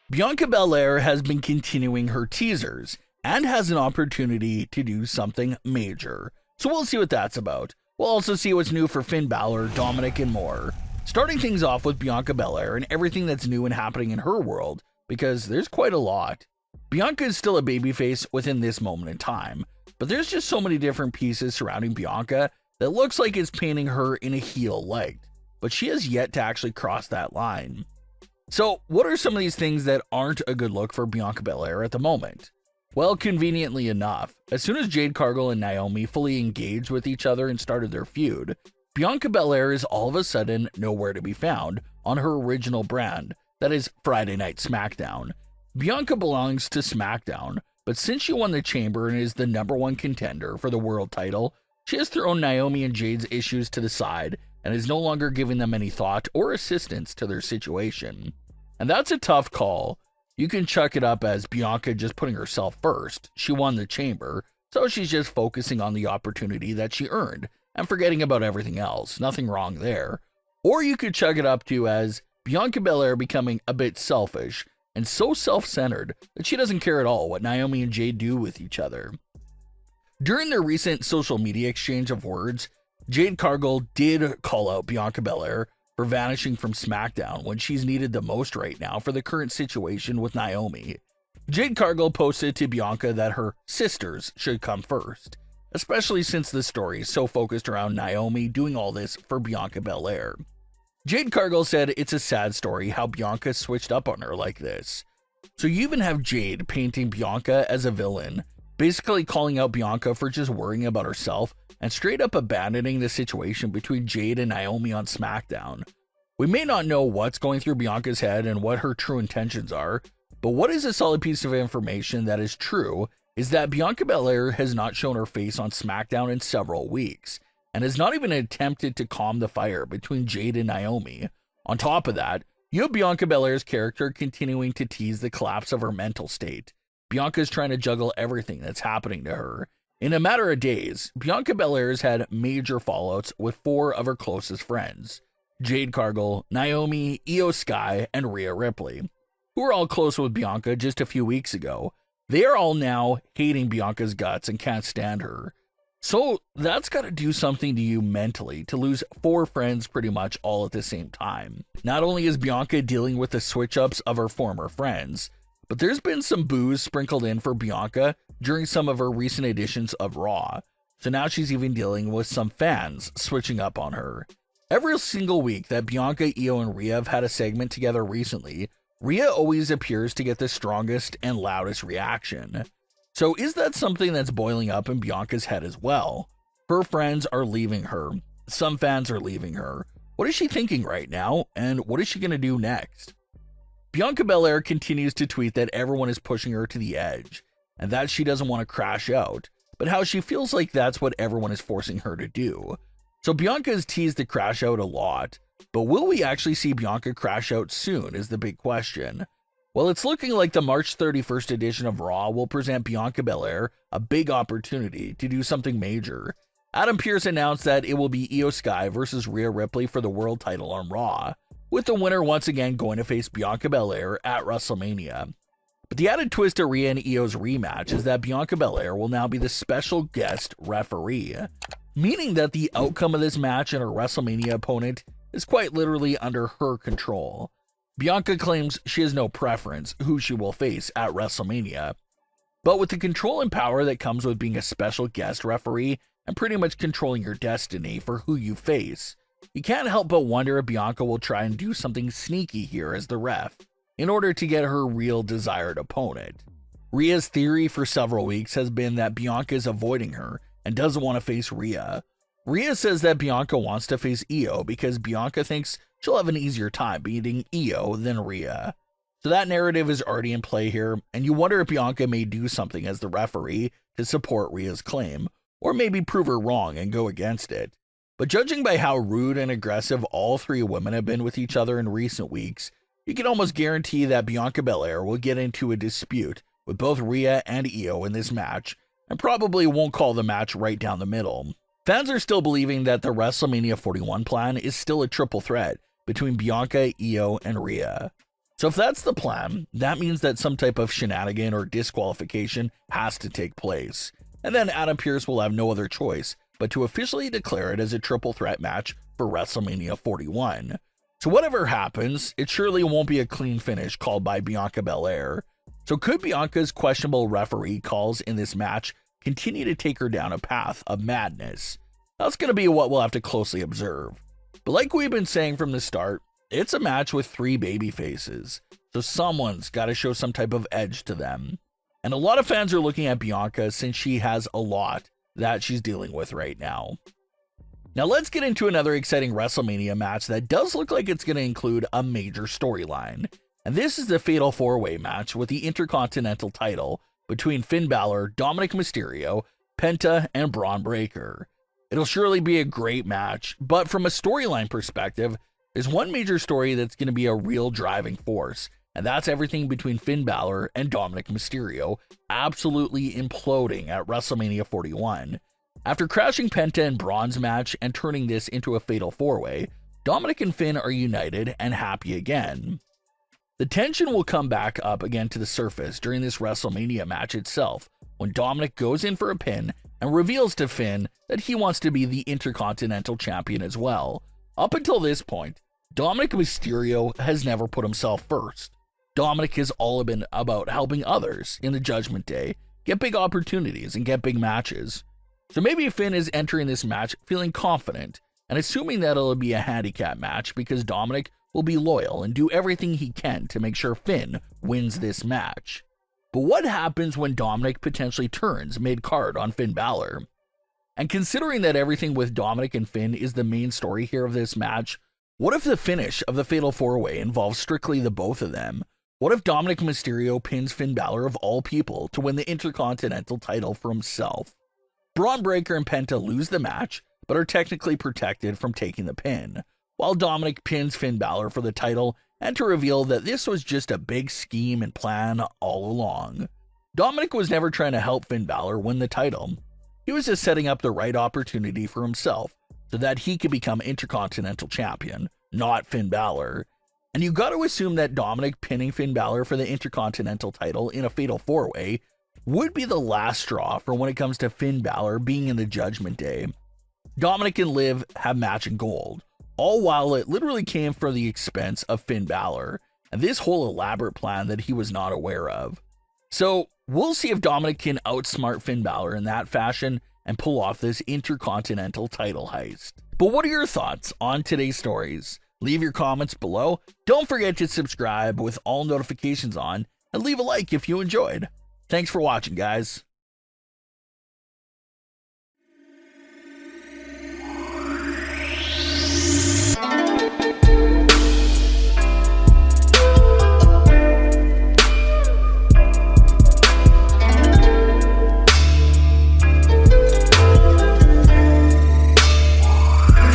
Bianca Belair has been continuing her teasers and has an opportunity to do something major. So we'll see what that's about. We'll also see what's new for Finn Balor, Dominik, and more. Starting things off with Bianca Belair and everything that's new and happening in her world, because there's quite a lot. Bianca is still a babyface within this moment in time, but there's just so many different pieces surrounding Bianca that looks like it's painting her in a heel light, but she has yet to actually cross that line. So, what are some of these things that aren't a good look for Bianca Belair at the moment? Well, conveniently enough, as soon as Jade Cargill and Naomi fully engaged with each other and started their feud, Bianca Belair is all of a sudden nowhere to be found on her original brand, that is Friday Night SmackDown. Bianca belongs to SmackDown, but since she won the Chamber and is the #1 contender for the world title, she has thrown Naomi and Jade's issues to the side and is no longer giving them any thought or assistance to their situation. And that's a tough call. You can chuck it up as Bianca just putting herself first. She won the Chamber, so she's just focusing on the opportunity that she earned and forgetting about everything else. Nothing wrong there. Or you could chuck it up to as Bianca Belair becoming a bit selfish and so self-centered that she doesn't care at all what Naomi and Jade do with each other. During their recent social media exchange of words, Jade Cargill did call out Bianca Belair for vanishing from SmackDown when she's needed the most right now for the current situation with Naomi. Jade Cargill posted to Bianca that her sisters should come first, especially since the story is so focused around Naomi doing all this for Bianca Belair. Jade Cargill said it's a sad story how Bianca switched up on her like this. So you even have Jade painting Bianca as a villain, basically calling out Bianca for just worrying about herself and straight up abandoning the situation between Jade and Naomi on SmackDown. We may not know what's going through Bianca's head and what her true intentions are, but what is a solid piece of information that is true is that Bianca Belair has not shown her face on SmackDown in several weeks, and has not even attempted to calm the fire between Jade and Naomi. On top of that, you have Bianca Belair's character continuing to tease the collapse of her mental state. Bianca's trying to juggle everything that's happening to her. In a matter of days, Bianca Belair's had major fallouts with 4 of her closest friends: Jade Cargill, Naomi, Iyo Sky, and Rhea Ripley, who were all close with Bianca just a few weeks ago. They are all now hating Bianca's guts and can't stand her. So that's got to do something to you mentally to lose 4 friends pretty much all at the same time. Not only is Bianca dealing with the switch-ups of her former friends, but there's been some booze sprinkled in for Bianca during some of her recent editions of Raw. So now she's even dealing with some fans switching up on her. Every single week that Bianca, Iyo, and Rhea have had a segment together recently, Rhea always appears to get the strongest and loudest reaction. So is that something that's boiling up in Bianca's head as well? Her friends are leaving her. Some fans are leaving her. What is she thinking right now? And what is she going to do next? Bianca Belair continues to tweet that everyone is pushing her to the edge, and that she doesn't want to crash out, but how she feels like that's what everyone is forcing her to do. So Bianca has teased the crash out a lot, but will we actually see Bianca crash out soon is the big question. Well, it's looking like the March 31st edition of Raw will present Bianca Belair a big opportunity to do something major. Adam Pearce announced that it will be Iyo Sky versus Rhea Ripley for the world title on Raw, with the winner once again going to face Bianca Belair at WrestleMania. But the added twist to Rhea and Iyo's rematch is that Bianca Belair will now be the special guest referee, meaning that the outcome of this match and her WrestleMania opponent is quite literally under her control. Bianca claims she has no preference who she will face at WrestleMania, but with the control and power that comes with being a special guest referee and pretty much controlling your destiny for who you face, you can't help but wonder if Bianca will try and do something sneaky here as the ref in order to get her real desired opponent. Rhea's theory for several weeks has been that Bianca is avoiding her and doesn't want to face Rhea. Rhea says that Bianca wants to face Iyo because Bianca thinks she'll have an easier time beating Iyo than Rhea. So that narrative is already in play here, and you wonder if Bianca may do something as the referee to support Rhea's claim, or maybe prove her wrong and go against it. But judging by how rude and aggressive all 3 women have been with each other in recent weeks, you can almost guarantee that Bianca Belair will get into a dispute with both Rhea and Iyo in this match, and probably won't call the match right down the middle. Fans are still believing that the WrestleMania 41 plan is still a triple threat between Bianca, Iyo, and Rhea. So if that's the plan, that means that some type of shenanigan or disqualification has to take place, and then Adam Pearce will have no other choice but to officially declare it as a triple threat match for WrestleMania 41. So whatever happens, it surely won't be a clean finish called by Bianca Belair. So could Bianca's questionable referee calls in this match continue to take her down a path of madness? That's going to be what we'll have to closely observe. But like we've been saying from the start, it's a match with 3 baby faces, so someone's got to show some type of edge to them. And a lot of fans are looking at Bianca since she has a lot that she's dealing with right now. Now let's get into another exciting WrestleMania match that does look like it's going to include a major storyline. And this is the Fatal 4-Way match with the Intercontinental title between Finn Balor, Dominik Mysterio, Penta, and Bron Breakker. It'll surely be a great match, but from a storyline perspective, there's one major story that's going to be a real driving force, and that's everything between Finn Balor and Dominik Mysterio absolutely imploding at WrestleMania 41. After crashing Penta and Bron's match and turning this into a Fatal 4-Way, Dominik and Finn are united and happy again. The tension will come back up again to the surface during this WrestleMania match itself, when Dominik goes in for a pin and reveals to Finn that he wants to be the Intercontinental Champion as well. Up until this point, Dominik Mysterio has never put himself first. Dominik has all been about helping others in the Judgment Day get big opportunities and get big matches. So maybe Finn is entering this match feeling confident and assuming that it'll be a handicap match because Dominik will be loyal and do everything he can to make sure Finn wins this match. But what happens when Dominik potentially turns mid-card on Finn Balor? And considering that everything with Dominik and Finn is the main story here of this match, what if the finish of the Fatal 4-Way involves strictly the both of them? What if Dominik Mysterio pins Finn Balor of all people to win the Intercontinental title for himself? Bron Breakker and Penta lose the match, but are technically protected from taking the pin, while Dominik pins Finn Balor for the title and to reveal that this was just a big scheme and plan all along. Dominik was never trying to help Finn Balor win the title. He was just setting up the right opportunity for himself so that he could become Intercontinental Champion, not Finn Balor. And you got to assume that Dominik pinning Finn Balor for the Intercontinental title in a Fatal 4-Way would be the last straw for when it comes to Finn Balor being in the Judgment Day. Dominik and Liv have matching gold, all while it literally came for the expense of Finn Balor, and this whole elaborate plan that he was not aware of. So we'll see if Dominik can outsmart Finn Balor in that fashion and pull off this Intercontinental title heist. But what are your thoughts on today's stories? Leave your comments below. Don't forget to subscribe with all notifications on, and leave a like if you enjoyed. Thanks for watching, guys.